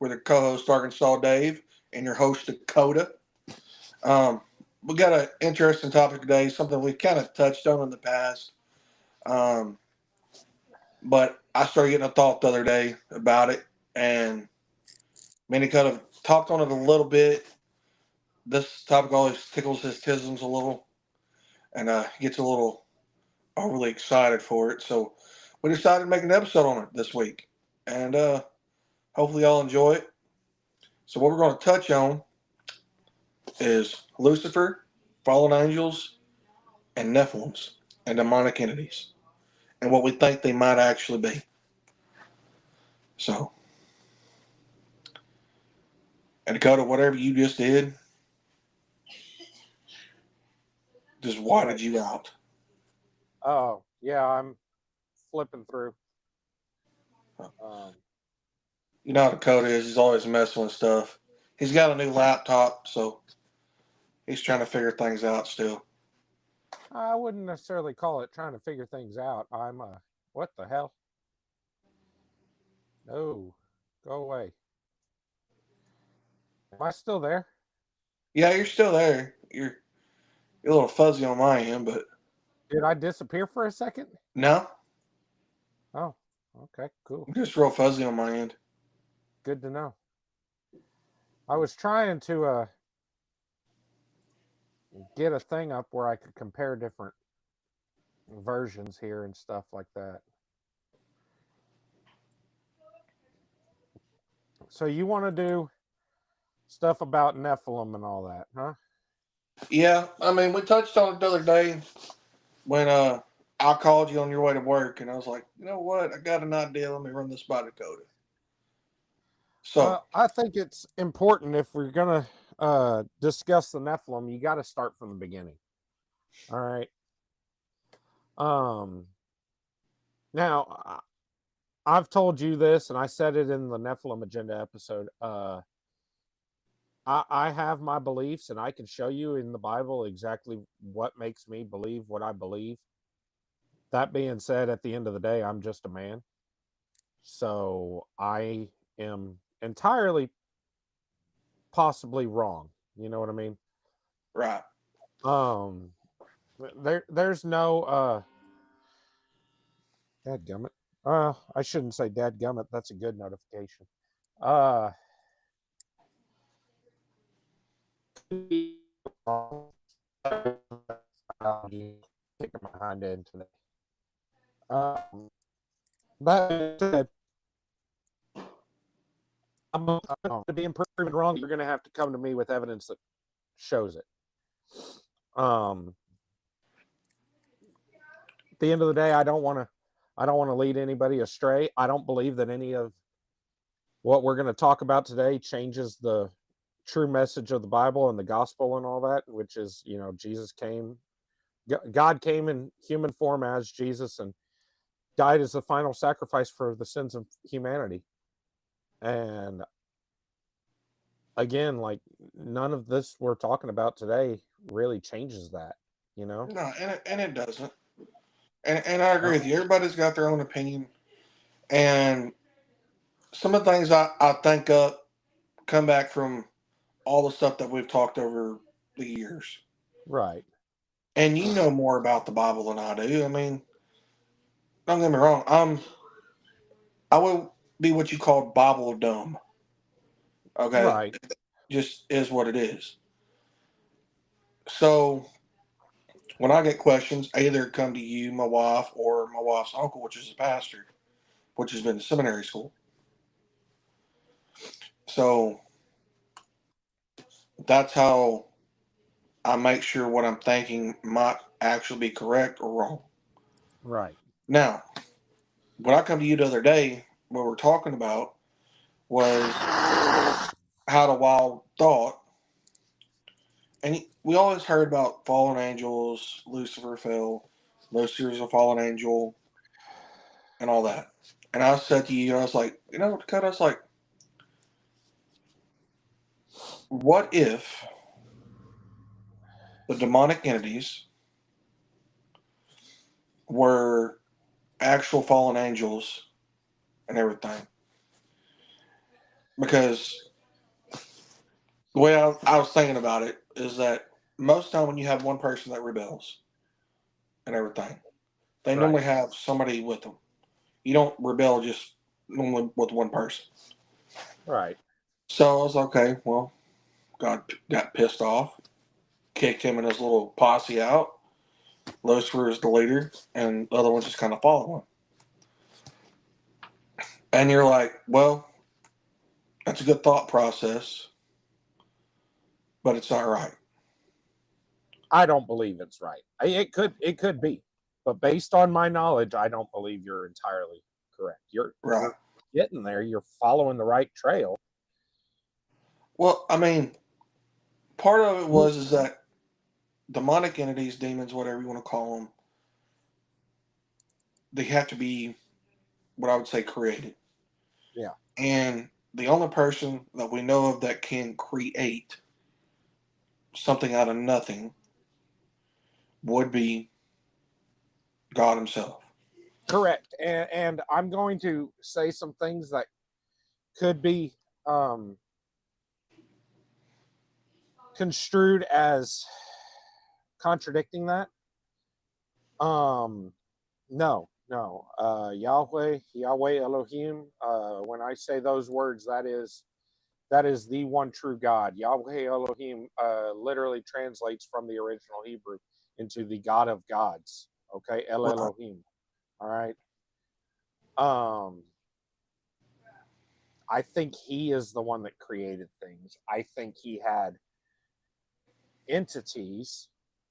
with your co-host Arkansas Dave and your host Dakota. Um, we got an interesting topic today, something we kind of touched on in the past. Um, but I started getting a thought the other day about it, and Manny kind of talked on it a little bit. This topic always tickles his tisms a little, and gets a little overly excited for it. So we decided to make an episode on it this week, and hopefully y'all enjoy it. So what we're going to touch on is Lucifer, fallen angels, and Nephilims, and demonic entities, and what we think they might actually be. So, and Dakota, whatever you just did, just wadded you out. Oh, yeah, I'm flipping through. You know how Dakota is. He's always messing with stuff. He's got a new laptop, so he's trying to figure things out still. I wouldn't necessarily call it trying to figure things out. What the hell? No, go away. Am I still there? Yeah, you're still there. You're a little fuzzy on my end, but Did I disappear for a second? no, Oh, okay, cool. I'm just real fuzzy on my end. Good to know. I was trying to get a thing up where I could compare different versions here and stuff like that. So you want to do stuff about Nephilim and all that, huh? Yeah, I mean, we touched on it the other day when I called you on your way to work, and I was like, you know what? I got an idea. Let me run this by Dakota. So, I think it's important if we're going to discuss the Nephilim, you got to start from the beginning. All right. Now, I've told you this, and I said it in the Nephilim Agenda episode. I have my beliefs, and I can show you in the Bible exactly what makes me believe what I believe. That being said, at the end of the day, I'm just a man. So I am entirely possibly wrong. You know what I mean? right. There's no dadgummit. I shouldn't say dadgummit. That's a good notification. Kicking my hind end today. That said, I'm to being proven wrong. You're going to have to come to me with evidence that shows it. At the end of the day, I don't want to lead anybody astray. I don't believe that any of what we're going to talk about today changes the true message of the Bible and the gospel and all that, which is, Jesus came, God came in human form as Jesus and died as the final sacrifice for the sins of humanity. And again, like, none of this we're talking about today really changes that, No, and it doesn't. And I agree with you. Everybody's got their own opinion. And some of the things I think up come back from all the stuff that we've talked over the years. Right. And you know more about the Bible than I do. I mean, don't get me wrong. I will be what you call Bible dumb. Okay? Right. Just is what it is. So when I get questions, I either come to you, my wife, or my wife's uncle, which is a pastor, which has been to seminary school. So that's how I make sure what I'm thinking might actually be correct or wrong. Right. Now, when I come to you the other day, what we're talking about was how the wild thought, and we always heard about fallen angels, Lucifer fell, Lucifer's a fallen angel, and all that. And I said to you, I was like, Dakota, I was like, what if the demonic entities were actual fallen angels and everything? because the way I was thinking about it is that most time when you have one person that rebels and everything, they Right. normally have somebody with them. You don't rebel just normally with one person. Right. So I was like, okay, well, God got pissed off, kicked him and his little posse out. Lucifer is the leader, and the other ones just kind of follow him. And you're like, well, that's a good thought process, but it's not right. I don't believe it's right. It could be, but based on my knowledge, I don't believe you're entirely correct. Right. You're getting there. You're following the right trail. Well, I mean, part of it was is that demonic entities, demons, whatever you want to call them, they have to be what I would say created. Yeah. And the only person that we know of that can create something out of nothing would be God Himself. Correct. And I'm going to say some things that could be construed as contradicting that. No. Yahweh Elohim. When I say those words, that is the one true God. Yahweh Elohim literally translates from the original Hebrew into the God of gods. Okay, El Right. Elohim. All right. I think He is the one that created things. I think He had entities,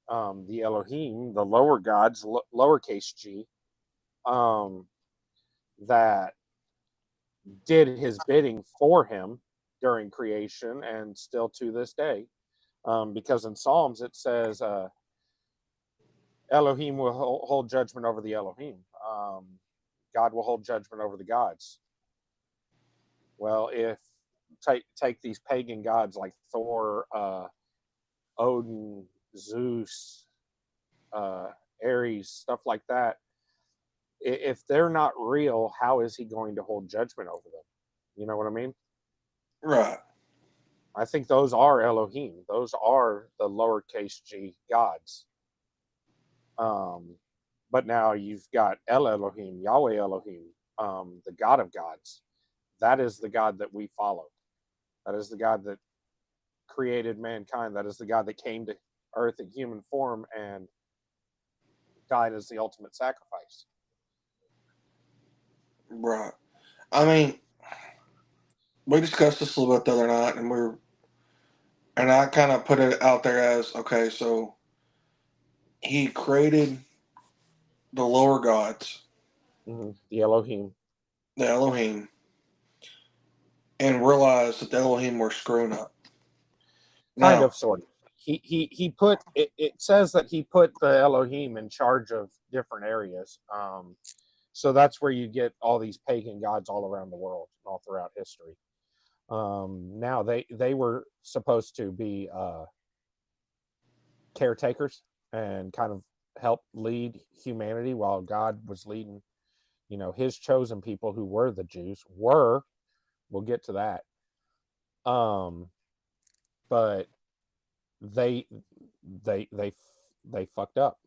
the Elohim, the lower gods, lowercase g, that did His bidding for Him during creation and still to this day. Because in Psalms it says Elohim will hold judgment over the Elohim. God will hold judgment over the gods. Well, if take these pagan gods like Thor, Odin, Zeus, Ares, stuff like that, if they're not real, how is He going to hold judgment over them? You know what I mean? Right. I think those are Elohim. Those are the lowercase g gods. But now you've got El Elohim, Yahweh Elohim, the God of gods. That is the God that we follow. That is the God that created mankind. That is the God that came to earth in human form and died as the ultimate sacrifice. Right. I mean, we discussed this a little bit the other night, and I kind of put it out there as, okay, so He created the lower gods, The Elohim. the Elohim, and realized that the Elohim were screwing up. Kind Now, of, sort of. He put it says that He put the Elohim in charge of different areas. So that's where you get all these pagan gods all around the world, all throughout history. Now they were supposed to be caretakers and kind of help lead humanity while God was leading, His chosen people who were the Jews. We'll get to that. But they fucked up.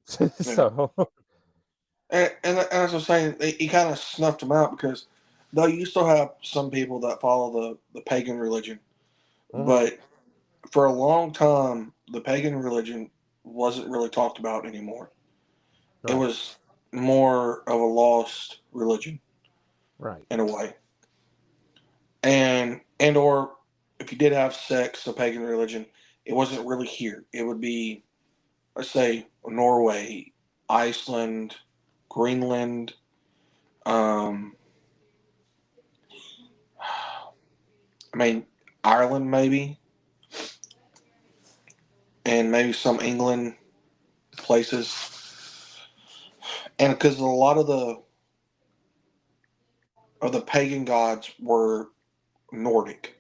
So and as I was saying, he kind of snuffed them out because though you still have some people that follow the pagan religion, but for a long time, the pagan religion wasn't really talked about anymore. right. It was more of a lost religion, Right. in a way. And or if you did have sex, a pagan religion, it wasn't really here. It would be, let's say, Norway, Iceland, Greenland, um, I mean, Ireland maybe, and maybe some England places. And because a lot of the pagan gods were Nordic,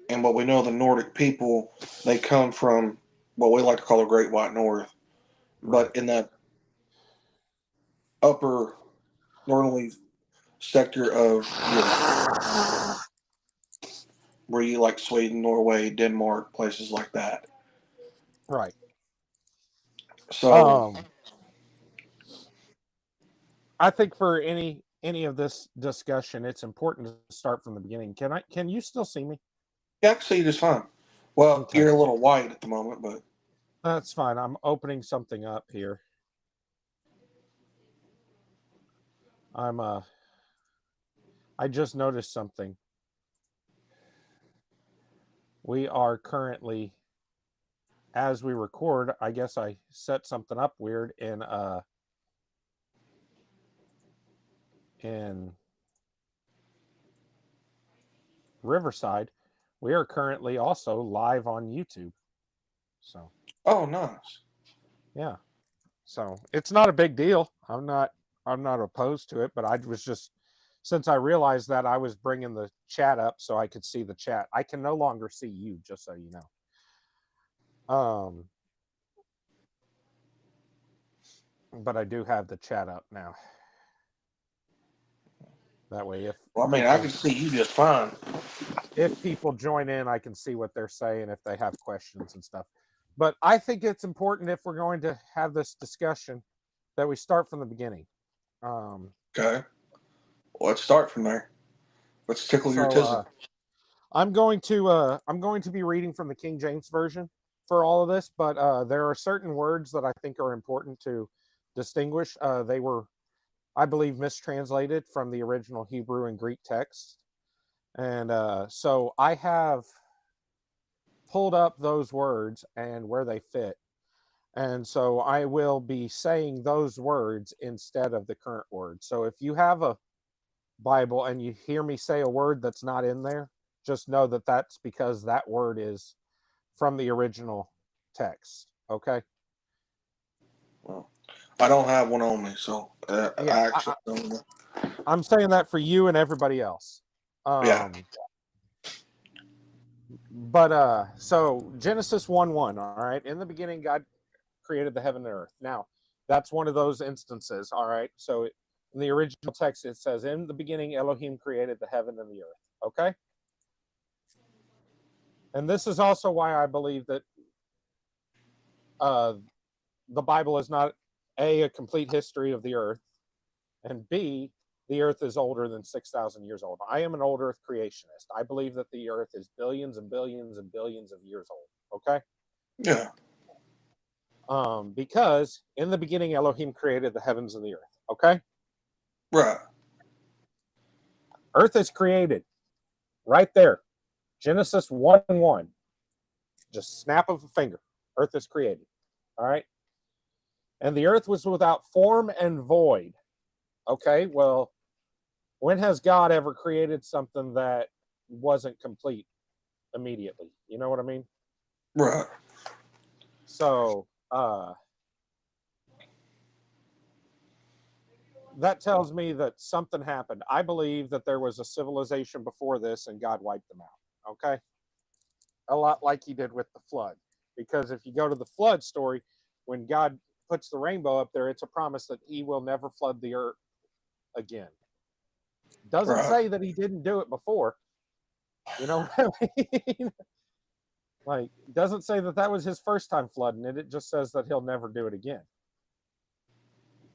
and what we know of the Nordic people, they come from what we like to call the Great White North, Right. but in that upper northerly sector of Europe. where you like Sweden, Norway, Denmark, places like that. Right. So I think for any of this discussion, it's important to start from the beginning. Can you still see me? yeah, I can see you just fine. Well, Okay. you're a little white at the moment, but That's fine. I'm opening something up here. I just noticed something. We are currently, as we record, I guess I set something up weird in Riverside. We are currently also live on YouTube. So oh, nice. yeah. So it's not a big deal. I'm not opposed to it, but I was just, since I realized that, I was bringing the chat up so I could see the chat. I can no longer see you, just so you know. But I do have the chat up now. That way, if Well, I mean, I can see you just fine. If people join in, I can see what they're saying, if they have questions and stuff. But I think it's important, if we're going to have this discussion, that we start from the beginning. Okay. Well, let's start from there. Let's tickle your tism. I'm going to be reading from the King James Version for all of this, but there are certain words that I think are important to distinguish. They were, I believe, mistranslated from the original Hebrew and Greek text. And so I have pulled up those words and where they fit. And so I will be saying those words instead of the current word. So if you have a Bible and you hear me say a word that's not in there, just know that that's because that word is from the original text. Okay? Well, I don't have one on me, so I actually don't know. I'm saying that for you and everybody else. Yeah. But so Genesis 1:1, all right. In the beginning, God created the heaven and earth. Now, that's one of those instances, all right. So in the original text, it says, "In the beginning, Elohim created the heaven and the earth." Okay. And this is also why I believe that the Bible is not a complete history of the earth, and B, the earth is older than 6,000 years old. I am an old earth creationist. I believe that the earth is billions and billions and billions of years old. Okay. Yeah. Because in the beginning, Elohim created the heavens and the earth. Okay. Right. Earth is created right there. Genesis 1:1. Just snap of a finger. Earth is created. All right. And the earth was without form and void. Okay. Well, when has God ever created something that wasn't complete immediately? You know what I mean? Right. So that tells me that something happened. I believe that there was a civilization before this and God wiped them out. Okay. A lot like he did with the flood. Because if you go to the flood story, when God puts the rainbow up there, it's a promise that he will never flood the earth again. Doesn't say that he didn't do it before. You know what I mean? Like, doesn't say that that was his first time flooding it. It just says that he'll never do it again.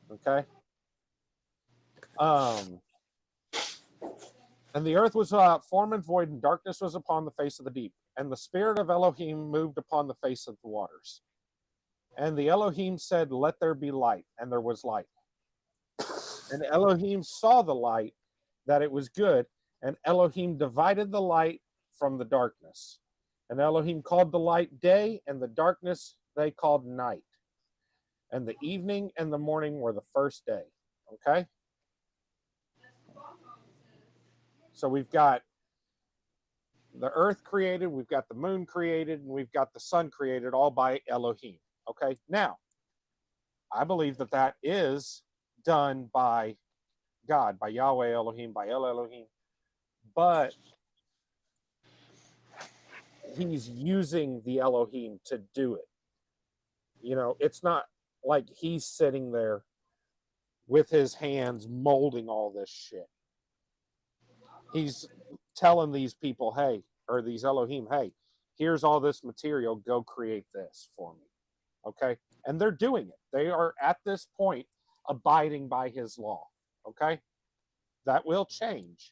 Okay. And the earth was without form and void, and darkness was upon the face of the deep. And the spirit of Elohim moved upon the face of the waters. And the Elohim said, "Let there be light," and there was light. And Elohim saw the light, that it was good, and Elohim divided the light from the darkness. And Elohim called the light day, and the darkness they called night. And the evening and the morning were the first day. Okay? So we've got the earth created, we've got the moon created, and we've got the sun created, all by Elohim. Okay? Now, I believe that that is done by God, by Yahweh Elohim, by El Elohim. But he's using the Elohim to do it. You know, it's not like he's sitting there with his hands molding all this shit. He's telling these people, hey, or these Elohim, hey, here's all this material, go create this for me. Okay? And they're doing it. They are at this point abiding by his law. Okay? That will change.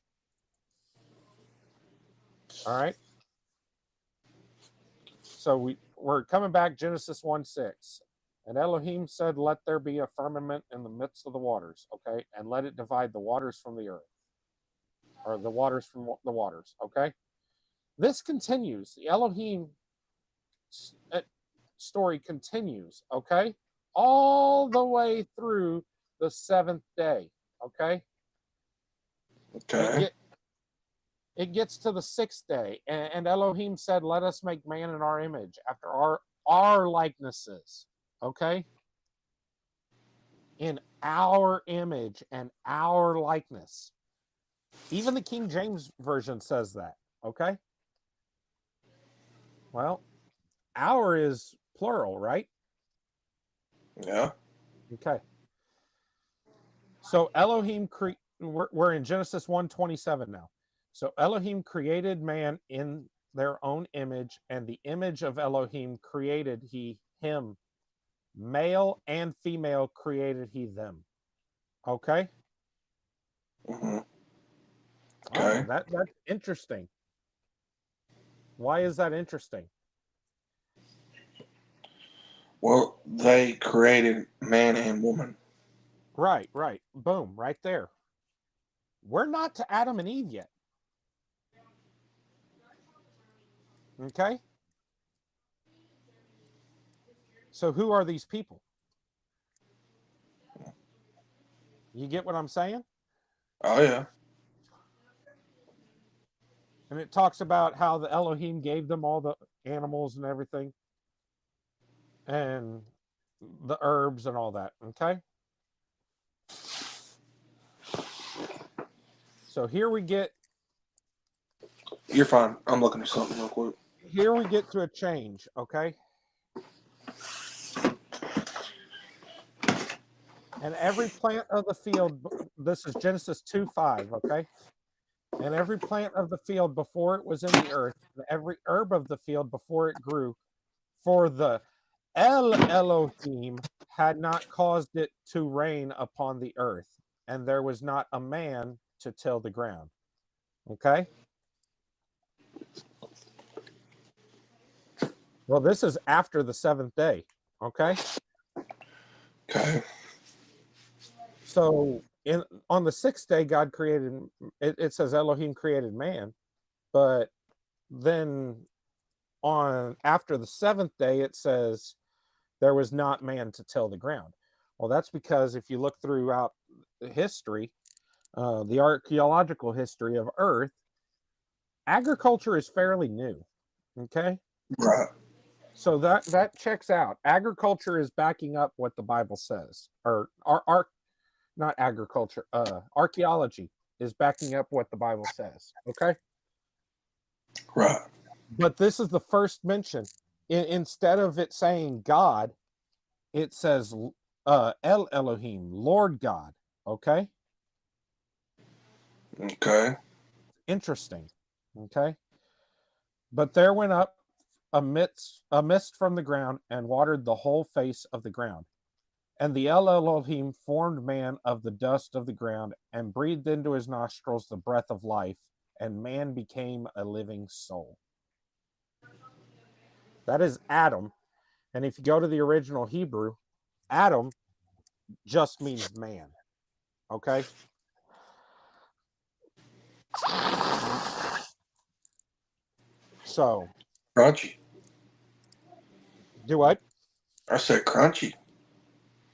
All right? So we're coming back, Genesis 1:6. And Elohim said, let there be a firmament in the midst of the waters, okay? And let it divide the waters from the earth, or the waters from the waters, okay? This continues. The Elohim story continues, okay? All the way through the seventh day, okay? Okay. It gets to the sixth day, and Elohim said, let us make man in our image, after our likenesses, okay? In our image and our likeness. Even the King James Version says that, okay? Well, our is plural, right? Yeah. Okay. So Elohim, we're in Genesis 1:27 now. So Elohim created man in their own image, and the image of Elohim created he him. Male and female created he them. Okay? Mm-hmm. Oh, Okay. that's interesting. Why is that interesting? Well, they created man and woman. Right. Boom, right there. We're not to Adam and Eve yet. Okay? So who are these people? You get what I'm saying? Oh, yeah. And it talks about how the Elohim gave them all the animals and everything, and the herbs and all that. Okay? So here we get You're fine. I'm looking at something real quick. here we get to a change, okay? And every plant of the field, this is Genesis 2:5, okay? And every plant of the field before it was in the earth, and every herb of the field before it grew, for the Elohim had not caused it to rain upon the earth, and there was not a man to till the ground. Okay? Well, this is after the seventh day. Okay? Okay. So on the sixth day, God created, it says Elohim created man, but then on after the seventh day, it says there was not man to till the ground. Well, that's because if you look throughout history, the archaeological history of Earth, agriculture is fairly new. Okay, Right. so that checks out. Agriculture is backing up what the Bible says, or not agriculture. Archaeology is backing up what the Bible says. Okay, Right. but this is the first mention. Instead of it saying God, it says El Elohim, Lord God. Okay, Okay. interesting. Okay, but there went up a mist from the ground and watered the whole face of the ground. And the El Elohim formed man of the dust of the ground and breathed into his nostrils the breath of life, and man became a living soul. That is Adam. And if you go to the original Hebrew, Adam just means man. Okay? So, Crunchy. do what? I said crunchy.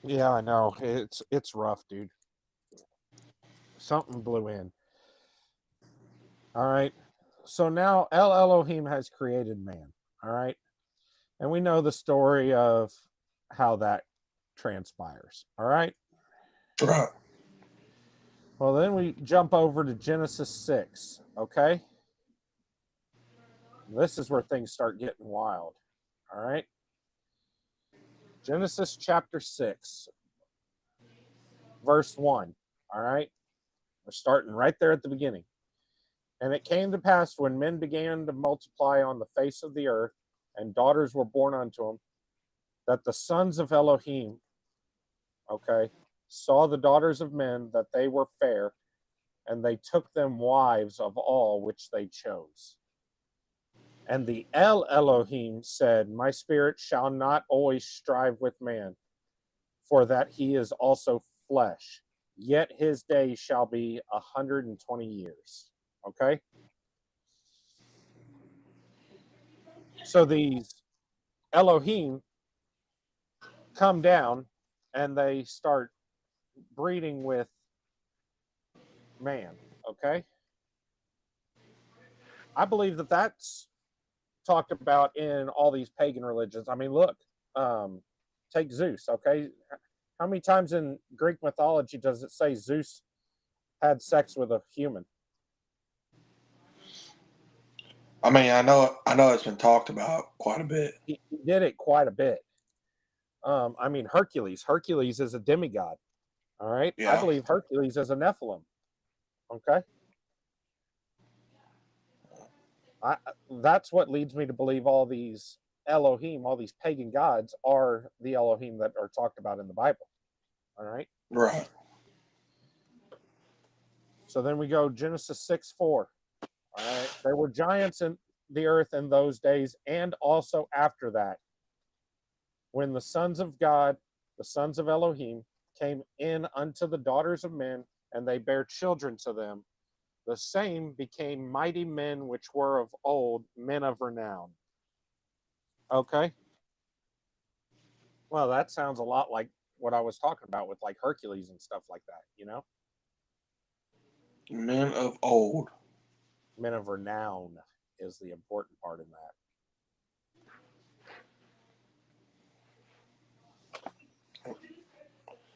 Yeah, I know. It's rough, dude. Something blew in. All right. So now El Elohim has created man. All right. And we know the story of how that transpires. All right. Right. Well, then we jump over to Genesis 6. Okay. This is where things start getting wild. All right. Genesis chapter 6, verse 1. All right. We're starting right there at the beginning. And it came to pass when men began to multiply on the face of the earth, and daughters were born unto them, that the sons of Elohim, okay, saw the daughters of men that they were fair, and they took them wives of all which they chose. And the Elohim said, my spirit shall not always strive with man, for that he is also flesh, yet his days shall be 120 years. Okay? So these Elohim come down and they start breeding with man. Okay? I believe that that's talked about in all these pagan religions. I mean, look, take Zeus. Okay? How many times in Greek mythology does it say Zeus had sex with a human? I mean, I know it's been talked about quite a bit. He did it quite a bit. I mean, Hercules. Hercules is a demigod. All right. Yeah. I believe Hercules is a Nephilim. Okay. That's what leads me to believe all these Elohim, all these pagan gods, are the Elohim that are talked about in the Bible. All right. Right. So then we go Genesis 6:4. All right. There were giants in the earth in those days, and also after that, when the sons of God, the sons of Elohim, came in unto the daughters of men, and they bare children to them, the same became mighty men which were of old, men of renown. Okay. Well, that sounds a lot like what I was talking about with like Hercules and stuff like that, you know? Men of old. Men of renown is the important part in that.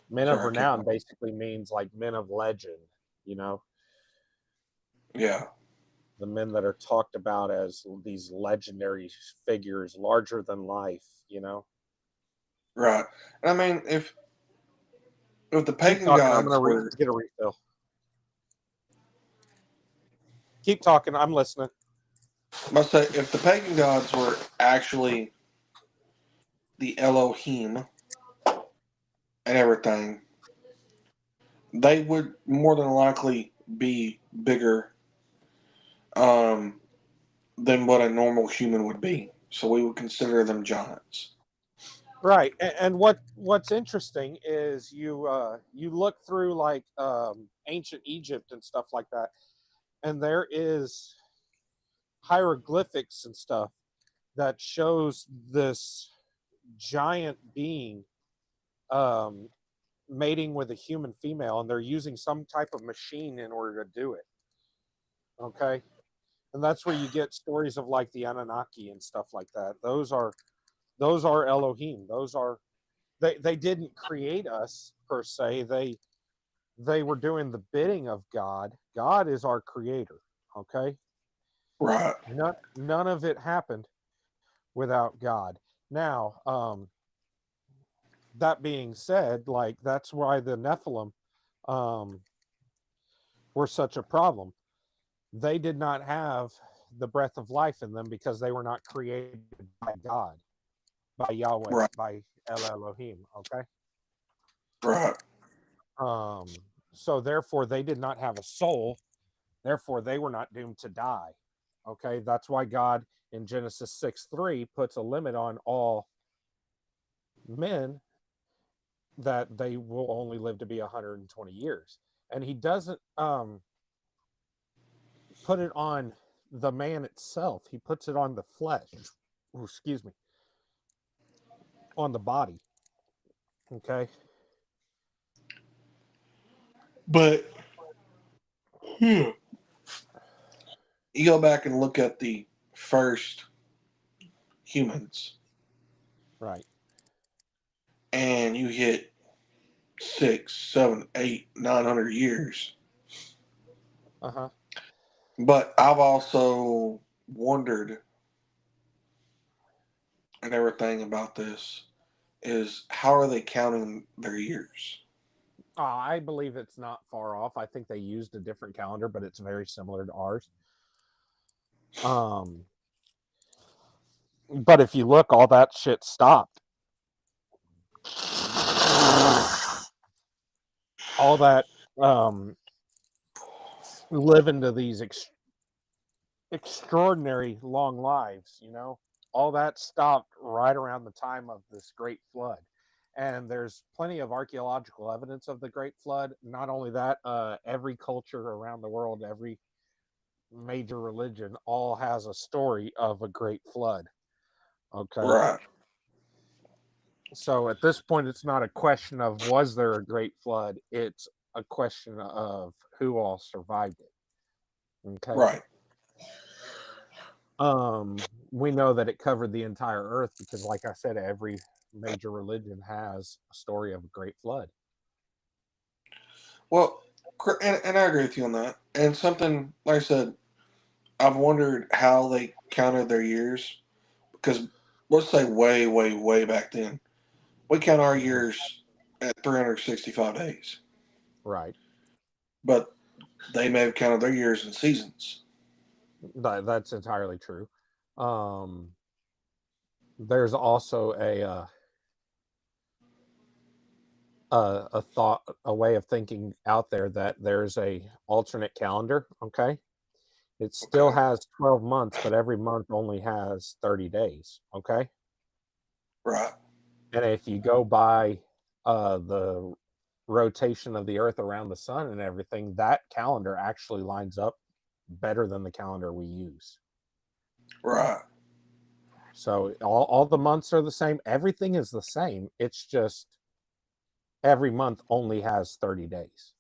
Men of renown basically means like men of legend, you know? Yeah. The men that are talked about as these legendary figures, larger than life, you know? Right. And I mean, if the pagan Keep talking, gods I'm going to get a refill. Keep talking, I'm listening. I must say, if the pagan gods were actually the Elohim and everything, they would more than likely be bigger than what a normal human would be. So we would consider them giants. Right, and what's interesting is you look through like ancient Egypt and stuff like that, and there is hieroglyphics and stuff that shows this giant being mating with a human female, and they're using some type of machine in order to do it. Okay, and that's where you get stories of like the Anunnaki and stuff like that. Those are Elohim. Those are they didn't create us per se. They were doing the bidding of God. God is our creator. Okay, Right. none of it happened without God. Now, that being said, like that's why the Nephilim were such a problem. They did not have the breath of life in them because they were not created by God, by Yahweh, Right. by El Elohim. Okay. Right. So therefore they did not have a soul. Therefore they were not doomed to die. Okay. That's why God in Genesis 6:3 puts a limit on all men that they will only live to be 120 years. And he doesn't put it on the man itself. He puts it on the flesh. Ooh, excuse me. On the body. Okay. But you go back and look at the first humans, Right. and you hit 6, 7, 8, 900 years. Uh-huh. But I've also wondered and everything about this is how are they counting their years? I believe it's not far off. I think they used a different calendar, but it's very similar to ours. But if you look, all that shit stopped. All that live into these extraordinary long lives, all that stopped right around the time of this great flood. And there's plenty of archaeological evidence of the great flood. Not only that, every culture around the world, every major religion, all has a story of a great flood. Okay. Right. So at this point, it's not a question of was there a great flood? It's a question of who all survived it. Okay. Right. We know that it covered the entire earth because, like I said, every major religion has a story of a great flood. Well, and I agree with you on that. And something, like I said, I've wondered how they counted their years. Because let's say way, way, way back then, we count our years at 365 days. Right. But they may have counted their years in seasons. That's entirely true. There's also a thought, a way of thinking out there that there's a alternate calendar. Okay. It still Okay. has 12 months, but every month only has 30 days. Okay. Right. And if you go by the rotation of the earth around the sun and everything, that calendar actually lines up better than the calendar we use. Right. So all the months are the same. Everything is the same. It's just every month only has 30 days.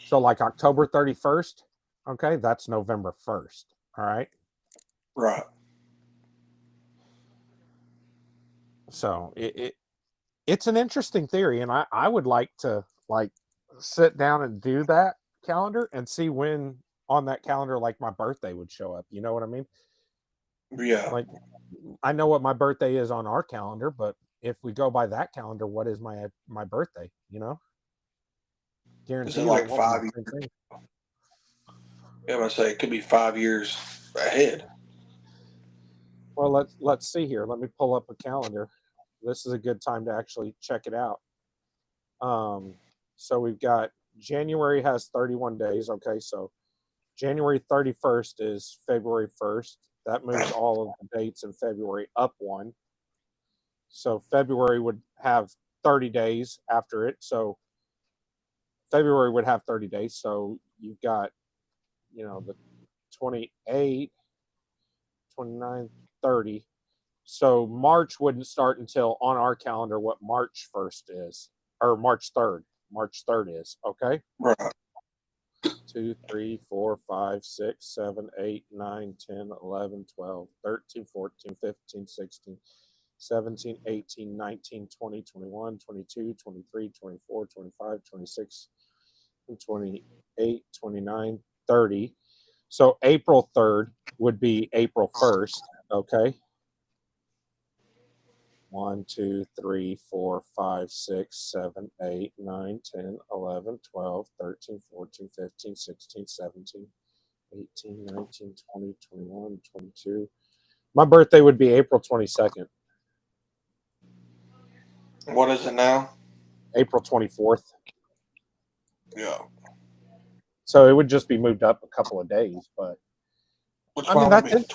So like October 31st, okay, that's November 1st. All right. Right. So it's an interesting theory, and I would like to sit down and do that calendar and see when on that calendar like my birthday would show up. You know what I mean? Yeah. Like I know what my birthday is on our calendar, but if we go by that calendar, what is my birthday? Is it Guarantee you it like won't be 5 the years? same thing. Yeah, I'm going to say it could be 5 years ahead. Well, let's see here. Let me pull up a calendar. This is a good time to actually check it out. So we've got January has 31 days. Okay, so January 31st is February 1st. That moves all of the dates in February up one. So February would have 30 days after it. So February would have 30 days. So you've got, the 28, 29, 30. So March wouldn't start until on our calendar what March 1st is, or March 3rd. March 3rd is, okay? Right. 2, 3, 4, 5, 6, 7, 8, 9, 10, 11, 12, 13, 14, 15, 16, 17, 18, 19, 20, 21, 22, 23, 24, 25, 26, 28, 29, 30. So April 3rd would be April 1st, okay? 1, 2, 3, 4, 5, 6, 7, 8, 9, 10, 11, 12, 13, 14, 15, 16, 17, 18, 19, 20, 21, 22. My birthday would be April 22nd. What is it now? April 24th. Yeah. So it would just be moved up a couple of days, but Which I mean, one would that's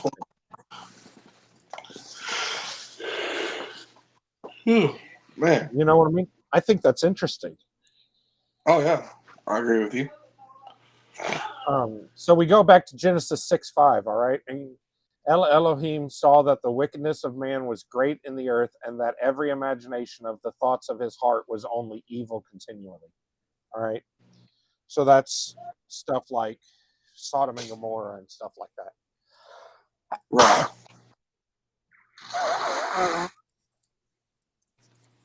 be? Man. you know what I mean? I think that's interesting. Oh, yeah. I agree with you. So we go back to Genesis 6:5, all right? And Elohim saw that the wickedness of man was great in the earth, and that every imagination of the thoughts of his heart was only evil continually. All right. So that's stuff like Sodom and Gomorrah and stuff like that. Right.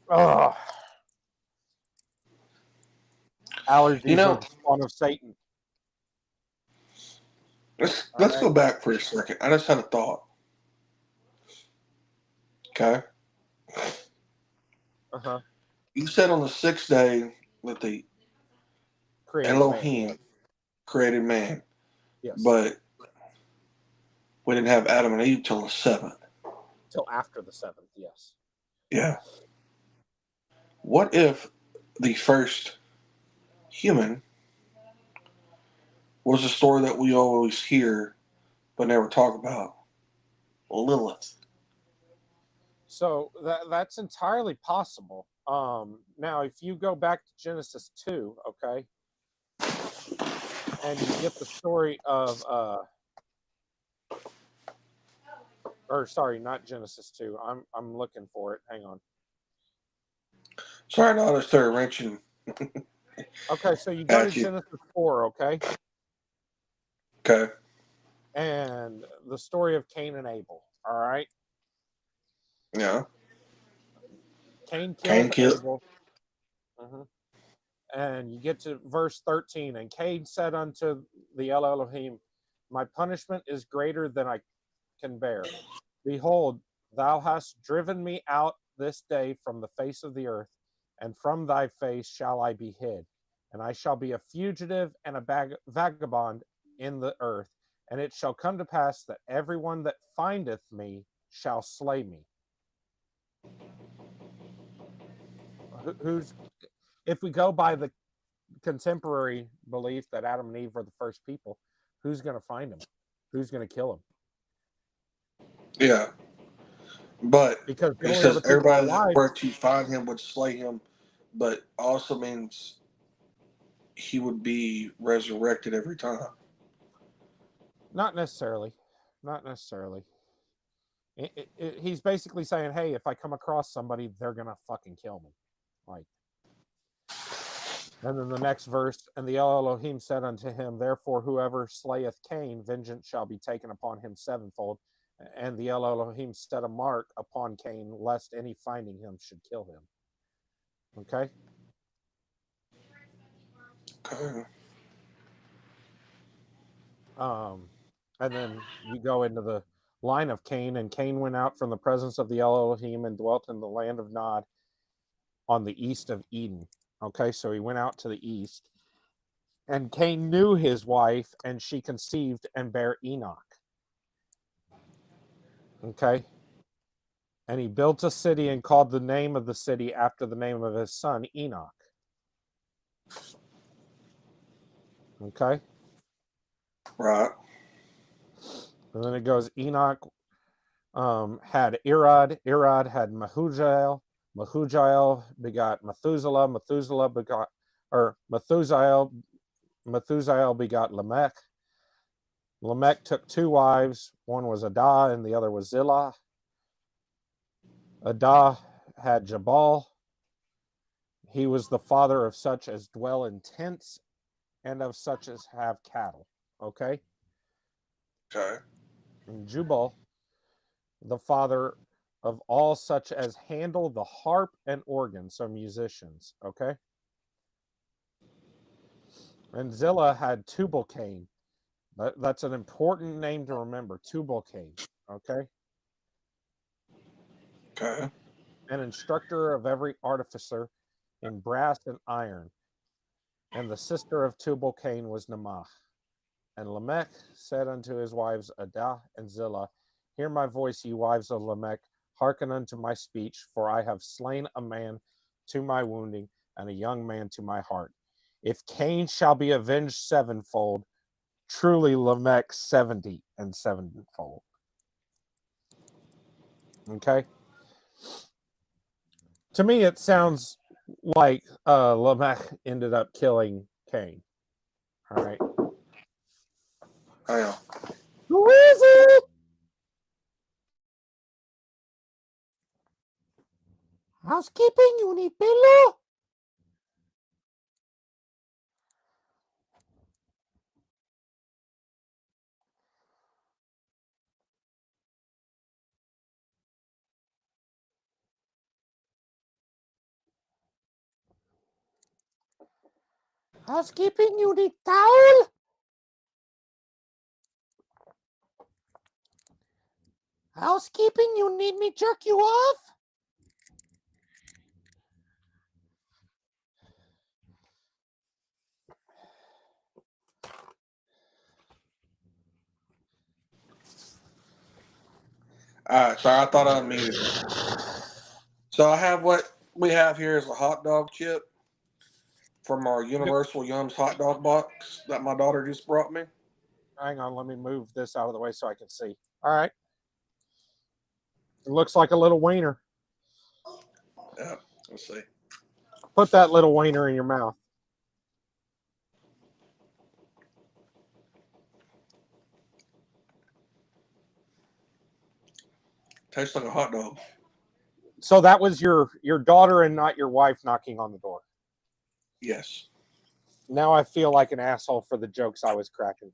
Ugh. Allergies are the spawn of Satan. Let's go back for a second. I just had a thought. Okay. You said on the sixth day that the Created Elohim man. created man. Yes. But We didn't have Adam and Eve till the 7th. Till after the 7th, yes. Yeah. What if the first human was a story that we always hear but never talk about? Lilith. So that's entirely possible. Now, if you go back to Genesis 2, okay, and you get the story of, or sorry, not Genesis 2. I'm looking for it. Hang on. Sorry, not to start wrenching. Okay, so you go to At you. Genesis 4, okay, Okay. and the story of Cain and Abel. All right, Yeah. Cain kills Cain killed. Abel. Mhm. And you get to verse 13, and Cain said unto the Elohim, my punishment is greater than I can bear. Behold, thou hast driven me out this day from the face of the earth, and from thy face shall I be hid. And I shall be a fugitive and a vagabond in the earth. And it shall come to pass that everyone that findeth me shall slay me. Who's, if we go by the contemporary belief that Adam and Eve were the first people, who's going to find him? Who's going to kill him? Yeah. But Because the it only other says people everybody that alive. were to find him would slay him, but also means he would be resurrected every time. Not necessarily. Not necessarily. He's basically saying, hey, if I come across somebody, they're going to fucking kill me. Like, and then the next verse, and the Elohim said unto him, therefore, whoever slayeth Cain, vengeance shall be taken upon him sevenfold. And the Elohim set a mark upon Cain, lest any finding him should kill him. Okay? Okay. And then you go into the line of Cain, and Cain went out from the presence of the Elohim and dwelt in the land of Nod on the east of Eden. Okay, so he went out to the east. And Cain knew his wife, and she conceived and bare Enoch. Okay. And he built a city and called the name of the city after the name of his son, Enoch. Okay. Right. And then it goes, Enoch had Irad. Irad had Mehujael. Mehujael begot Methuselah. Methuselah begot, or Methusael begot Lamech. Lamech took two wives. One was Adah and the other was Zillah. Adah had Jabal. He was the father of such as dwell in tents and of such as have cattle. Okay. Okay. And Jubal, the father of all such as handle the harp and organ, so musicians. Okay. And Zillah had Tubal-Cain. That's an important name to remember. Tubal-Cain. Okay. Okay. An instructor of every artificer in brass and iron. And the sister of Tubal-Cain was Naamah. And Lamech said unto his wives Adah and Zillah, hear my voice, ye wives of Lamech, hearken unto my speech, for I have slain a man to my wounding, and a young man to my heart. If Cain shall be avenged sevenfold, truly Lamech 70 and sevenfold. Okay? To me, it sounds like Lamech ended up killing Cain. All right. I know. Who is it? Housekeeping, you need pillow. Housekeeping, you need towel. Housekeeping, you need me jerk you off. All right, sorry, I thought I unmuted. So I have what we have here is a hot dog chip from our Universal Yums hot dog box that my daughter just brought me. Hang on, let me move this out of the way so I can see. All right. It looks like a little wiener. Yeah, let's see. Put that little wiener in your mouth. Tastes like a hot dog. So that was your daughter and not your wife knocking on the door. Yes. Now I feel like an asshole for the jokes I was cracking.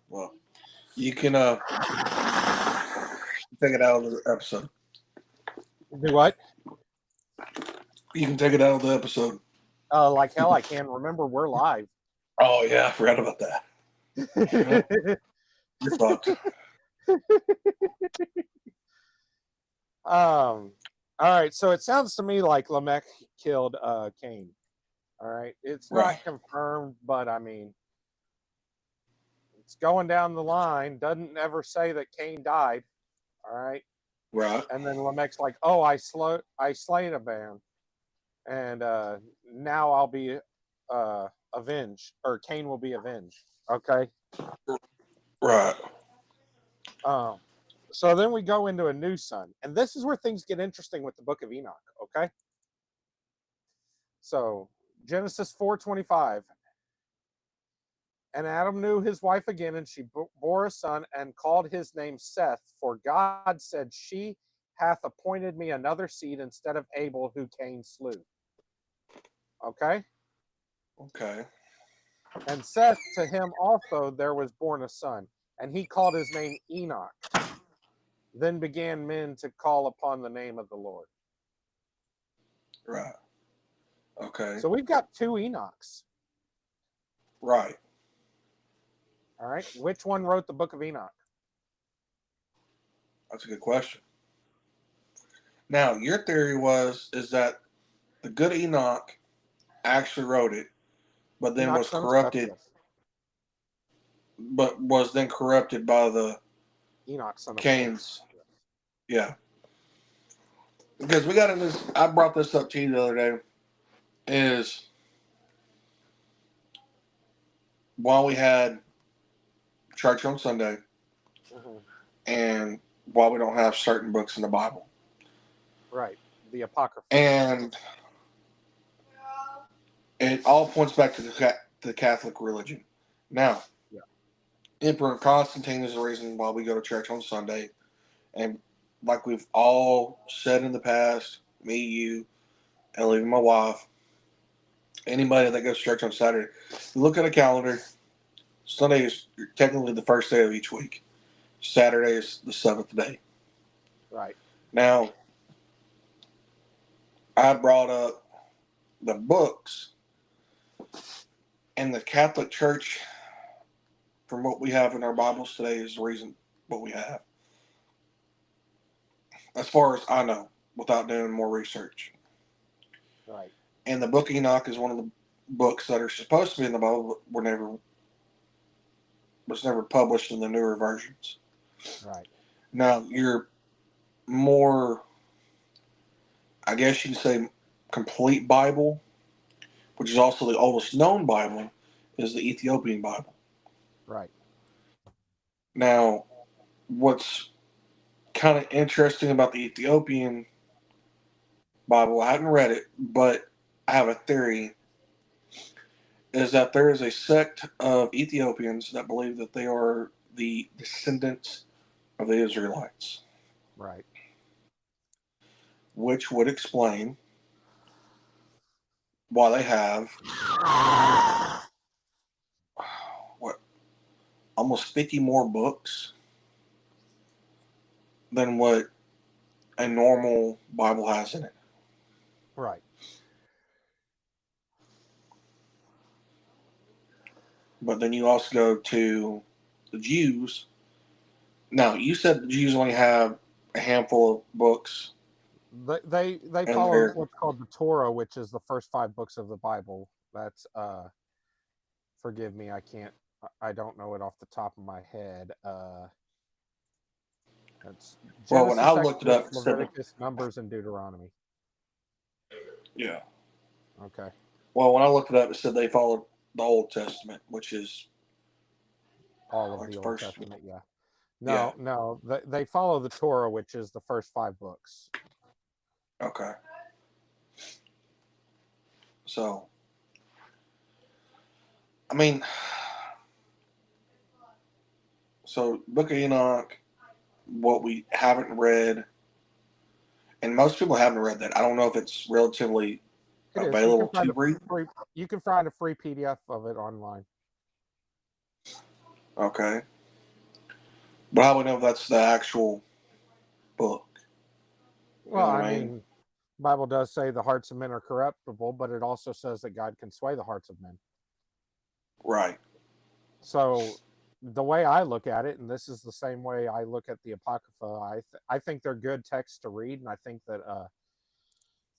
Well, you can take it out of the episode. Do what? You can take it out of the episode. Like hell, I can. Remember, we're live. Oh yeah, I forgot about that. You're fucked. All right. So it sounds to me like Lamech killed Cain. All right. It's not confirmed, but I mean, it's going down the line. Doesn't ever say that Cain died. All right. Right. And then Lamech's like, "Oh, I slayed a man, and now I'll be avenged, or Cain will be avenged." Okay. Right. So then we go into a new son, and this is where things get interesting with the Book of Enoch. Okay. So Genesis 4:25. And Adam knew his wife again, and she bore a son and called his name Seth, for God said, "She hath appointed me another seed instead of Abel, who Cain slew." Okay? Okay. And Seth, to him also there was born a son, and he called his name Enoch. Then began men to call upon the name of the Lord. Right. Okay. So we've got two Enochs. Right. All right. Which one wrote the Book of Enoch? That's a good question. Now, your theory is that the good Enoch actually wrote it, but then Enoch, was son of corrupted. Seth, But was then corrupted by the Enoch, son of Cain's. Yeah. Because we got in this, I brought this up to you the other day, is while we had church on Sunday, and while we don't have certain books in the Bible. Right. The Apocrypha. And it all points back to the Catholic religion. Now, Emperor Constantine is the reason why we go to church on Sunday. And like we've all said in the past, me, you, and even my wife, anybody that goes to church on Saturday, you look at a calendar, Sunday is technically the first day of each week. Saturday is the seventh day. Right. Now, I brought up the books, and the Catholic Church, from what we have in our Bibles today, is the reason what we have. As far as I know, without doing more research. Right. And the Book of Enoch is one of the books that are supposed to be in the Bible, but was never published in the newer versions. Right. Now, your more, I guess you could say, complete Bible, which is also the oldest known Bible, is the Ethiopian Bible. Right. Now, what's kind of interesting about the Ethiopian Bible, I haven't read it, but I have a theory, is that there is a sect of Ethiopians that believe that they are the descendants of the Israelites. Right. Which would explain why they have what, almost 50 more books than what a normal Bible has in it. Right. But then you also go to the Jews. Now, you said the Jews only have a handful of books. They follow what's called the Torah, which is the first 5 books of the Bible. That's forgive me, I don't know it off the top of my head. That's Well, when I Genesis, looked it Exodus, up, it said, Leviticus, Numbers, and Deuteronomy. yeah. Okay. Well, when I looked it up, it said they followed the Old Testament, which is All of like the the Old first. Testament, yeah. Yeah. No, they follow the Torah, which is the first 5 books. Okay. So, I mean, so Book of Enoch, what we haven't read, and most people haven't read that. I don't know if it's relatively It is. You can available find to read. you can find a free PDF of it online. Okay. But how do we know if that's the actual book? You Well, know what I I mean? mean, Bible does say the hearts of men are corruptible, but it also says that God can sway the hearts of men. Right. So the way I look at it, and this is the same way I look at the Apocrypha, I think they're good texts to read, and I think that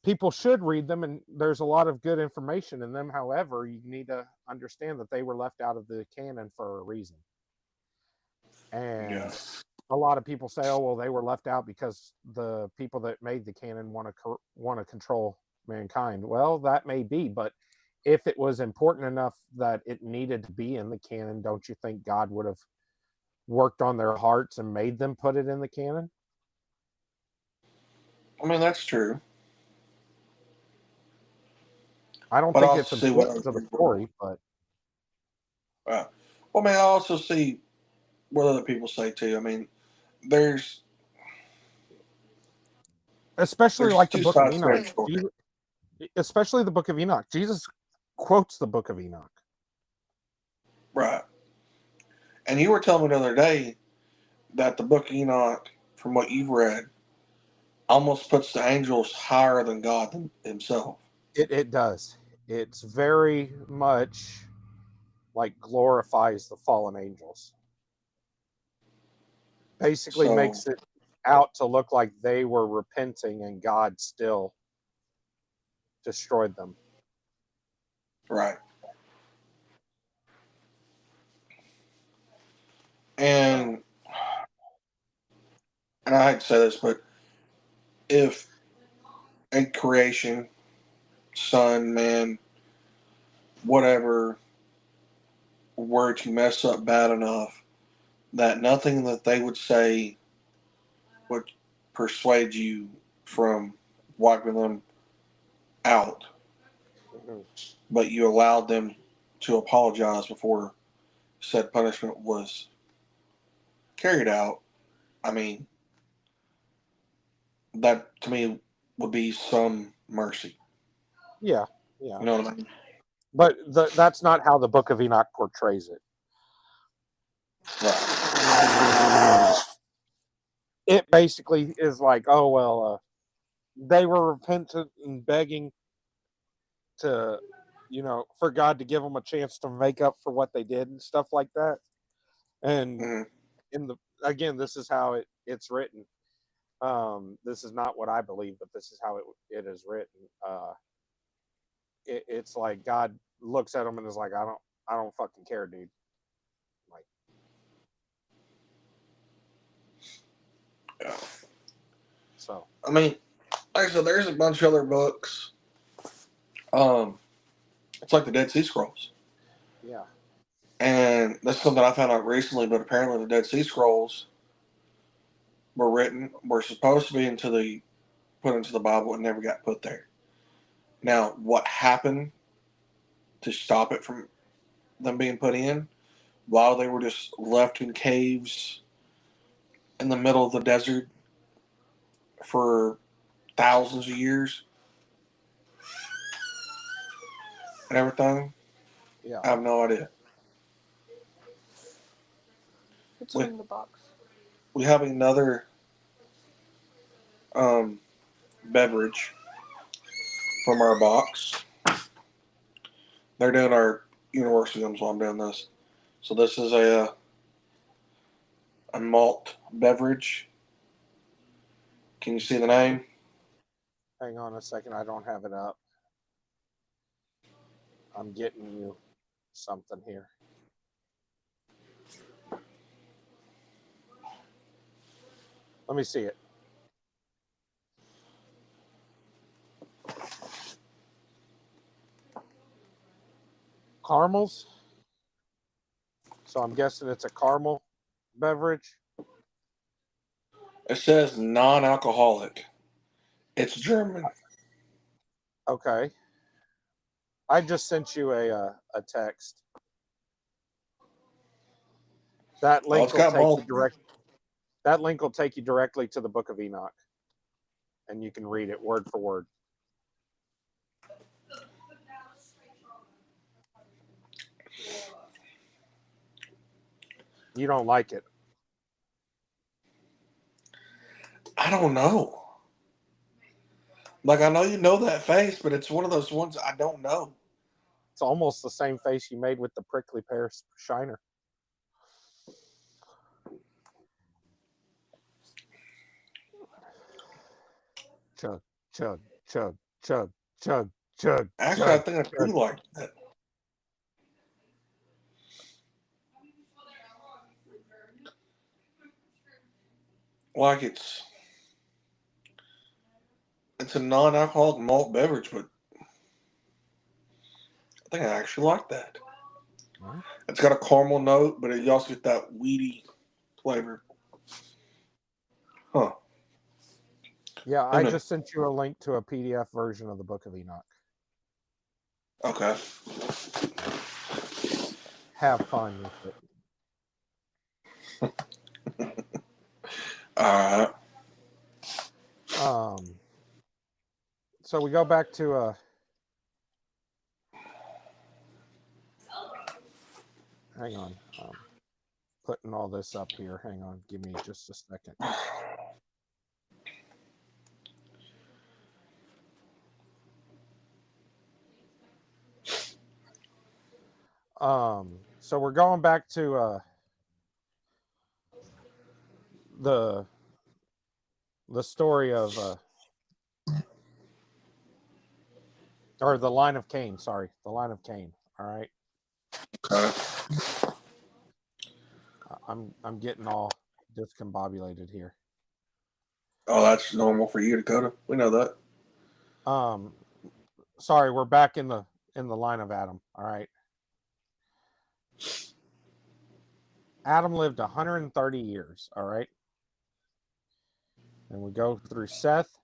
people should read them, and there's a lot of good information in them. However, you need to understand that they were left out of the canon for a reason. Yeah. And a lot of people say, "Oh, well, they were left out because the people that made the canon want to control mankind." Well, that may be, but if it was important enough that it needed to be in the canon, don't you think God would have worked on their hearts and made them put it in the canon? I mean, that's true. I don't But think also it's see what important other to the people. story, but Well, I mean, I also see what other people say too. I mean, there's especially there's like the two Book of sides to Enoch. every story. Especially the Book of Enoch. Jesus quotes the Book of Enoch. Right. And you were telling me the other day that the Book of Enoch, from what you've read, almost puts the angels higher than God himself. It does. It's very much like glorifies the fallen angels. Basically So, makes it out to look like they were repenting and God still destroyed them. right. So And I hate to say this, but if in creation, sun, man, whatever, were to mess up bad enough that nothing that they would say would persuade you from wiping them out, mhm. but you allowed them to apologize before said punishment was carried out. I mean, that to me would be some mercy. Yeah, yeah. You know what I mean? But that's not how the Book of Enoch portrays it. Right. It basically is like, oh well, they were repentant and begging to, for God to give them a chance to make up for what they did and stuff like that. And Mm-hmm. in the again, this is how it's written. This is not what I believe, but this is how it is written. It's like God looks at them and is like, I don't fucking care, dude. Like, Yeah. so I mean, like I said, there's a bunch of other books. It's like the Dead Sea Scrolls. yeah, And that's something I found out recently, but apparently the Dead Sea Scrolls were supposed to be put into the Bible and never got put there. Now, what happened to stop it from them being put in while they were just left in caves in the middle of the desert for thousands of years and everything? yeah. I have no idea. It's We in the box. we have another um, beverage from our box. They're doing our university games while I'm doing this. So this is a malt beverage. Can you see the name? Hang on a second, I don't have it up. I'm getting you something here. Let me see it. Caramels. So I'm guessing it's a caramel beverage. It says non-alcoholic. It's German. Okay. I just sent you a text. That link it's will got take malt. you direct. That link will take you directly to the Book of Enoch, and you can read it word for word. You don't like it. I don't know. Like, I know you know that face, but it's one of those ones I don't know. It's almost the same face you made with the prickly pear shiner. Chug, chug, chug, chug, chug, chug. Actually, chug, I think I chug. do like that. Like it's a non-alcoholic malt beverage, but I think I actually like that. Right. It's got a caramel note, but you also get that weedy flavor. Huh. Yeah, I just sent you a link to a PDF version of the Book of Enoch. Okay. Have fun with it. All right. So we go back to hang on. Putting all this up here. Hang on. Give me just a second. So we're going back to the story of or the line of Cain. Sorry, the line of Cain. All right. Okay. I'm getting all discombobulated here. Oh, that's normal for you, Dakota. We know that. Sorry, we're back in the line of Adam. All right. Adam lived 130 years. All right. And we go through Seth.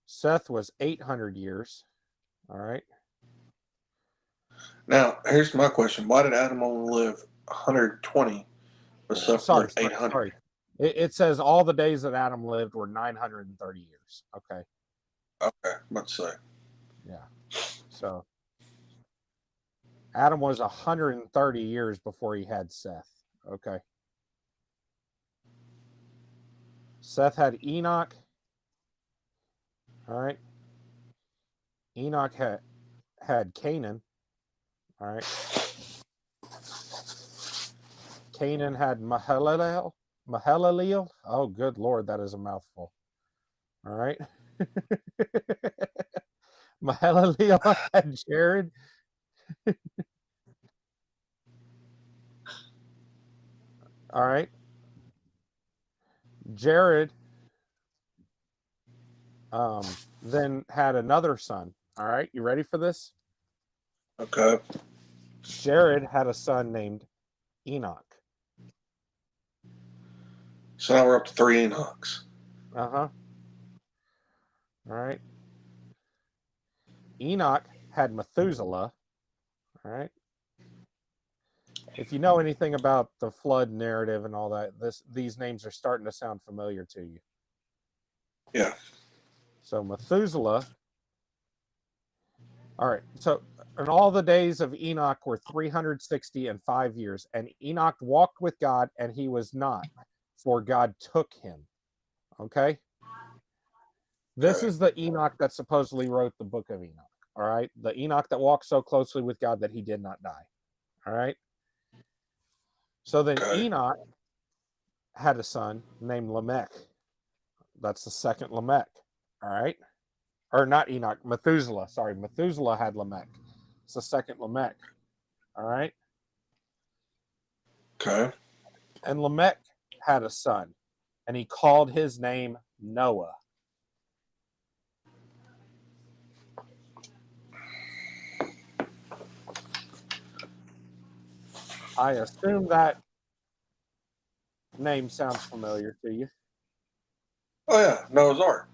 Seth was 800 years. All right. Now, here's my question: why did Adam only live 120, but Seth lived 800? Sorry. It says all the days that Adam lived were 930 years. Okay. Okay, let's say. Yeah. So Adam was 130 years before he had Seth. Okay. Seth had Enoch. All right. Enoch had Canaan. All right. Canaan had Mahalalel. Oh, good Lord, that is a mouthful. All right. Mahalalel had Jared. All right. Jared then had another son. All right. You ready for this? Okay. Jared had a son named Enoch. So now we're up to 3 Enochs. Uh-huh. All right. Enoch had Methuselah. All right. If you know anything about the flood narrative and all that, these names are starting to sound familiar to you. Yeah. So Methuselah. All right. So, and all the days of Enoch were 360 and 5 years. And Enoch walked with God, and he was not, for God took him. Okay. This is the Enoch that supposedly wrote the Book of Enoch. All right. The Enoch that walked so closely with God that he did not die. All right. So then Enoch had a son named Lamech. That's the second Lamech. All right. Or not Enoch, Methuselah. Sorry, Methuselah had Lamech. It's the second Lamech. All right. Okay. And Lamech had a son, and he called his name Noah. I assume that name sounds familiar to you. Oh yeah, Noah's Ark.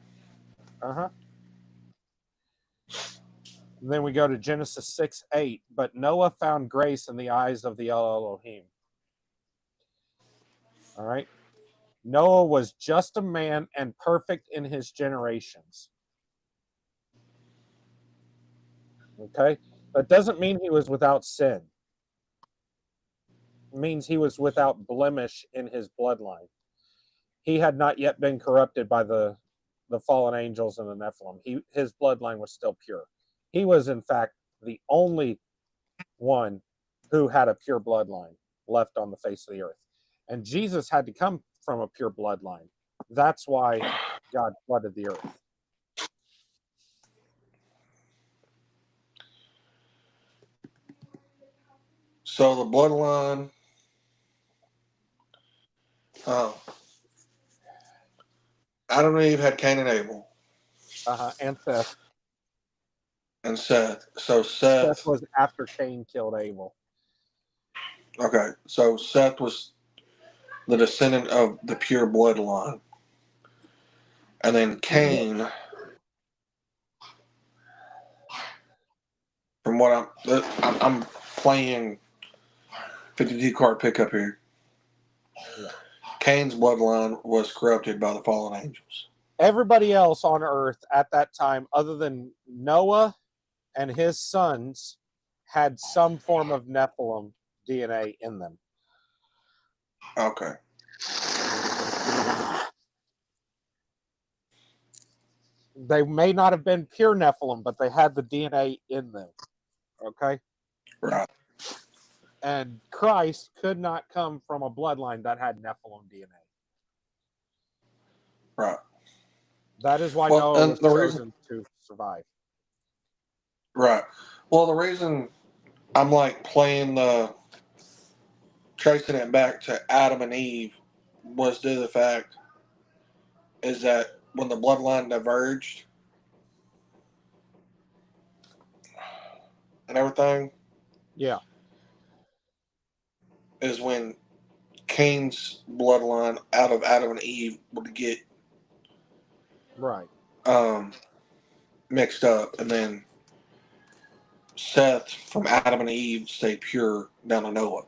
Uh-huh. Then we go to Genesis 6:8. But Noah found grace in the eyes of the Elohim. All right. Noah was just a man and perfect in his generations. Okay. That doesn't mean he was without sin. It means he was without blemish in his bloodline. He had not yet been corrupted by the fallen angels and the Nephilim. His bloodline was still pure. He was, in fact, the only one who had a pure bloodline left on the face of the earth. And Jesus had to come from a pure bloodline. That's why God flooded the earth. So the bloodline. Adam and Eve had Cain and Abel. And Seth. And Seth. So Seth Seth. was after Cain killed Abel. Okay. So Seth was the descendant of the pure bloodline. And then Cain, from what I'm playing 52 card pickup here. Yeah. Cain's bloodline was corrupted by the fallen angels. Everybody else on earth at that time, other than Noah and his sons, had some form of Nephilim DNA in them. Okay. They may not have been pure Nephilim, but they had the DNA in them. Okay? Right. And Christ could not come from a bloodline that had Nephilim DNA. Right. That is why Noah was chosen to survive. Right. Well, the reason I'm like tracing it back to Adam and Eve was due to the fact is that when the bloodline diverged and everything, yeah, is when Cain's bloodline out of Adam and Eve would get right mixed up, and then Seth from Adam and Eve stayed pure down to Noah.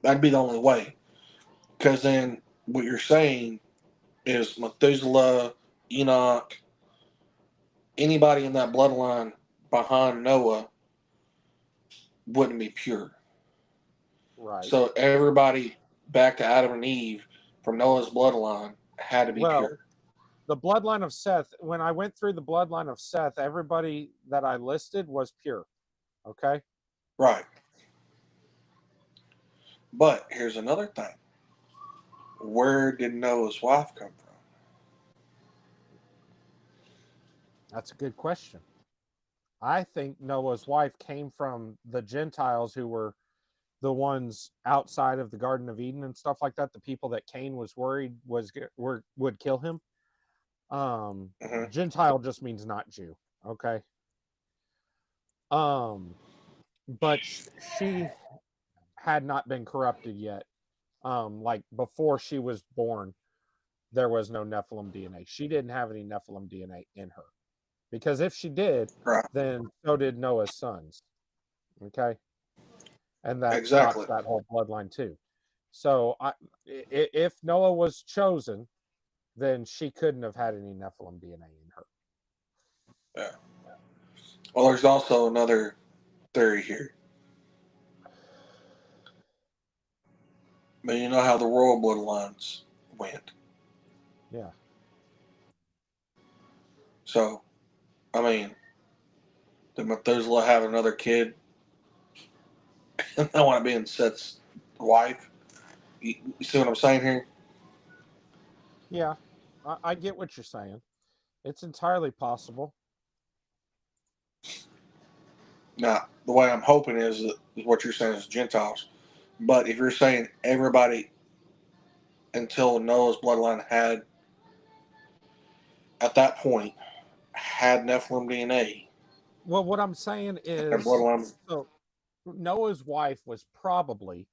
That'd be the only way, because then what you're saying is Methuselah, Enoch, anybody in that bloodline behind Noah wouldn't be pure. Right. So everybody back to Adam and Eve from Noah's bloodline had to be pure. The bloodline of Seth, when I went through the bloodline of Seth, everybody that I listed was pure. Okay? Right. But here's another thing. Where did Noah's wife come from? That's a good question. I think Noah's wife came from the Gentiles who were the ones outside of the Garden of Eden and stuff like that. The people that Cain was worried would kill him. Gentile just means not Jew. Okay. But she had not been corrupted yet. Like before she was born, there was no Nephilim DNA. She didn't have any Nephilim DNA in her. Because if she did, then so did Noah's sons. Okay? And that stops that whole bloodline too. So if Noah was chosen, then she couldn't have had any Nephilim DNA in her. Yeah. Well, there's also another theory here. But you know how the royal bloodlines went. Yeah. So, I mean, did Methuselah have another kid? I want to be in Seth's wife. You see what I'm saying here? Yeah, I get what you're saying. It's entirely possible. Now, the way I'm hoping is what you're saying is Gentiles. But if you're saying everybody until Noah's bloodline had, at that point, had Nephilim DNA. Well, what I'm saying Their is, bloodline. so Noah's wife was probably,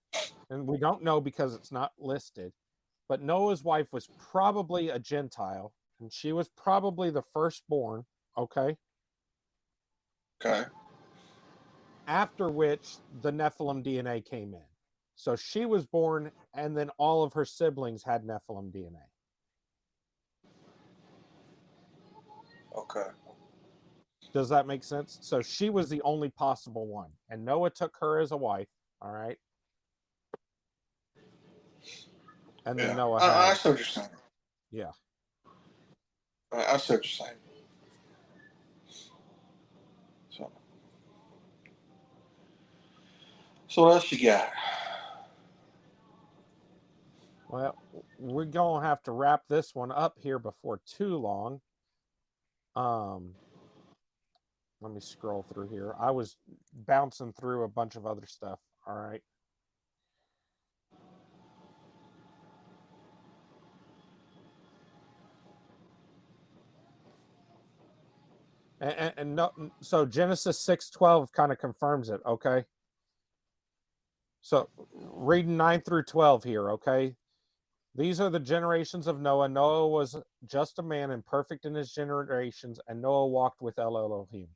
and we don't know because it's not listed, but Noah's wife was probably a Gentile, and she was probably the firstborn, okay? Okay. After which the Nephilim DNA came in. So she was born, and then all of her siblings had Nephilim DNA. Okay. Does that make sense? So she was the only possible one, and Noah took her as a wife, all right? And then Noah had... I see what you're saying. Yeah. I see what you're saying. So what else you got? Well, we're going to have to wrap this one up here before too long. Let me scroll through here. I was bouncing through a bunch of other stuff. All right. And no, so Genesis 6:12 kind of confirms it, okay? So reading 9 through 12 here, okay? These are the generations of Noah. Noah was just a man and perfect in his generations, and Noah walked with Elohim.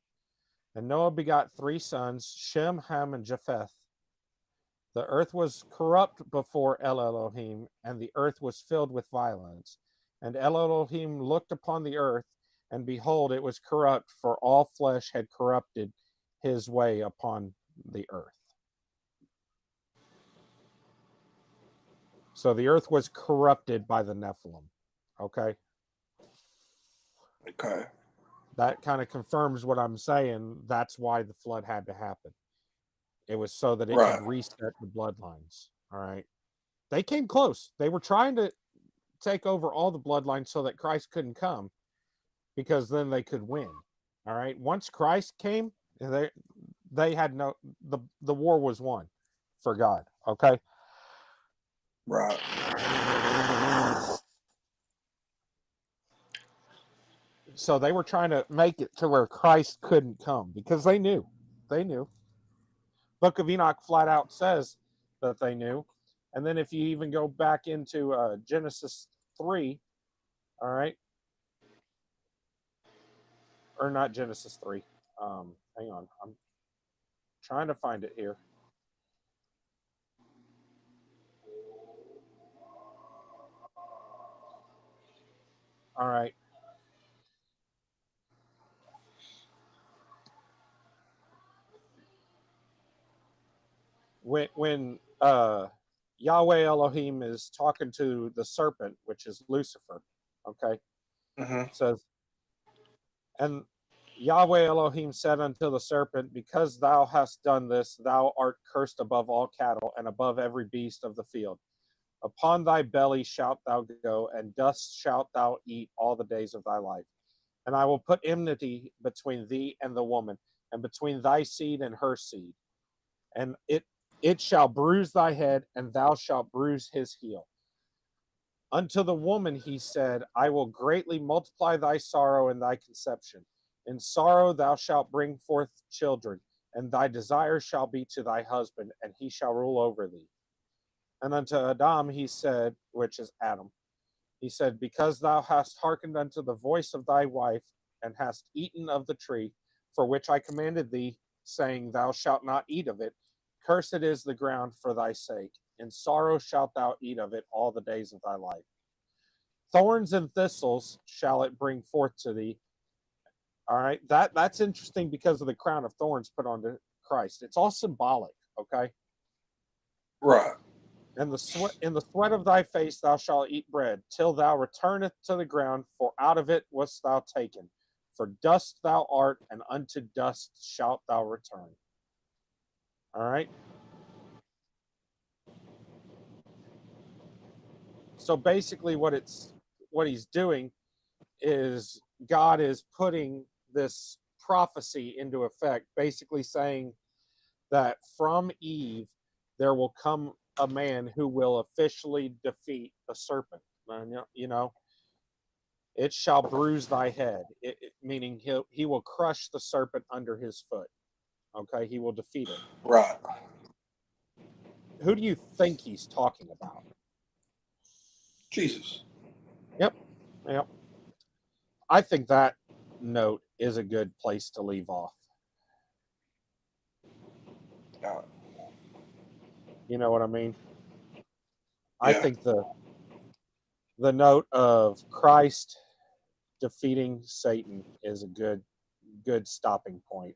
And Noah begot 3 sons, Shem, Ham, and Japheth. The earth was corrupt before Elohim, and the earth was filled with violence. And Elohim looked upon the earth, and behold, it was corrupt, for all flesh had corrupted his way upon the earth. So the earth was corrupted by the Nephilim. Okay? Okay. That kind of confirms what I'm saying. That's why the flood had to happen. It was so that it could reset the bloodlines. All right. They came close. They were trying to take over all the bloodlines so that Christ couldn't come, because then they could win. All right. Once Christ came, they had the war was won for God. Okay. Right. So they were trying to make it to where Christ couldn't come because they knew. Book of Enoch flat out says that they knew. And then if you even go back into Genesis 3, all right, or not Genesis 3. Hang on. I'm trying to find it here. All right. When Yahweh Elohim is talking to the serpent, which is Lucifer, okay, says, and Yahweh Elohim said unto the serpent, because thou hast done this, thou art cursed above all cattle and above every beast of the field. Upon thy belly shalt thou go, and dust shalt thou eat all the days of thy life. And I will put enmity between thee and the woman, and between thy seed and her seed. And it shall bruise thy head, and thou shalt bruise his heel. Unto the woman he said, I will greatly multiply thy sorrow and thy conception. In sorrow thou shalt bring forth children, and thy desire shall be to thy husband, and he shall rule over thee. And unto Adam he said, which is Adam, he said, because thou hast hearkened unto the voice of thy wife, and hast eaten of the tree, for which I commanded thee, saying, thou shalt not eat of it, cursed is the ground for thy sake. In sorrow shalt thou eat of it all the days of thy life. Thorns and thistles shall it bring forth to thee. All right, that's interesting because of the crown of thorns put onto Christ. It's all symbolic, okay? Right. And in the sweat of thy face thou shalt eat bread, till thou returneth to the ground, for out of it wast thou taken. For dust thou art, and unto dust shalt thou return. All right? So basically what he's doing is God is putting this prophecy into effect, basically saying that from Eve there will come a man who will officially defeat the serpent. And, it shall bruise thy head, meaning he will crush the serpent under his foot. Okay, he will defeat it. Right. Who do you think he's talking about? Jesus. Yep. I think that note is a good place to leave off. You know what I mean? Yeah. I think the note of Christ defeating Satan is a good stopping point.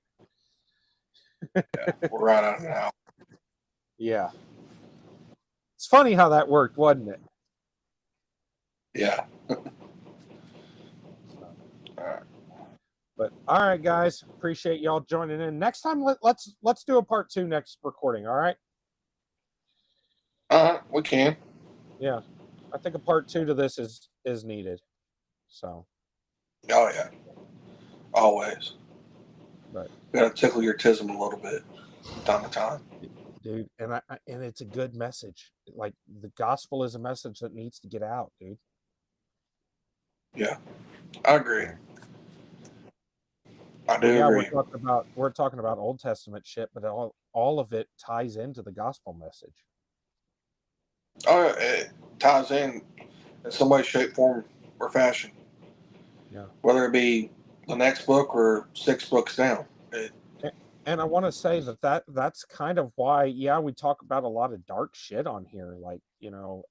Yeah, we're right on it now. Yeah. It's funny how that worked, wasn't it? Yeah. All right. But all right, guys, appreciate y'all joining in. Next time, let's do a part 2 next recording. All right? We can. Yeah, I think a part 2 to this is needed. So. Oh yeah. Always. But gotta tickle your tism a little bit, from time to time. Dude, and it's a good message. Like, the gospel is a message that needs to get out, dude. Yeah, I agree. I do agree. We're talking about Old Testament shit, but all of it ties into the gospel message. Oh, it ties in some way, shape, form, or fashion. Yeah. Whether it be the next book or 6 books down. And I want to say that's kind of why, we talk about a lot of dark shit on here, like,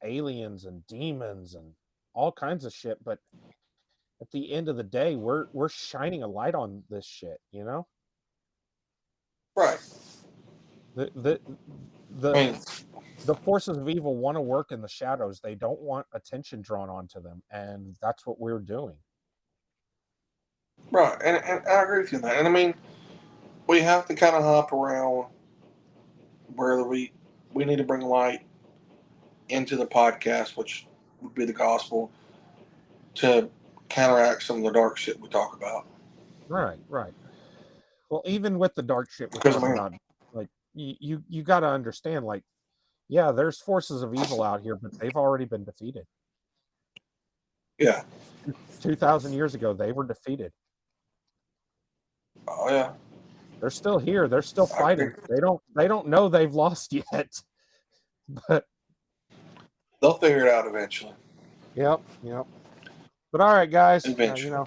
aliens and demons and all kinds of shit. But at the end of the day, we're shining a light on this shit, Right. The forces of evil want to work in the shadows. They don't want attention drawn onto them, and that's what we're doing. Right, and I agree with you on that. And I mean, we have to kind of hop around where we need to bring light into the podcast, which would be the gospel, to counteract some of the dark shit we talk about. Right. Well, even with the dark shit we talk about, like, you got to understand, like, there's forces of evil out here, but they've already been defeated. Yeah. 2,000 years ago, they were defeated. Oh yeah. They're still here. They're still fighting. They don't know they've lost yet, but they'll figure it out eventually. Yep. But all right, guys, eventually.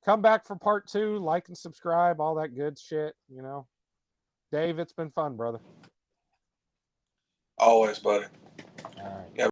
Come back for part 2, like and subscribe, all that good shit, Dave, it's been fun, brother. Always, buddy.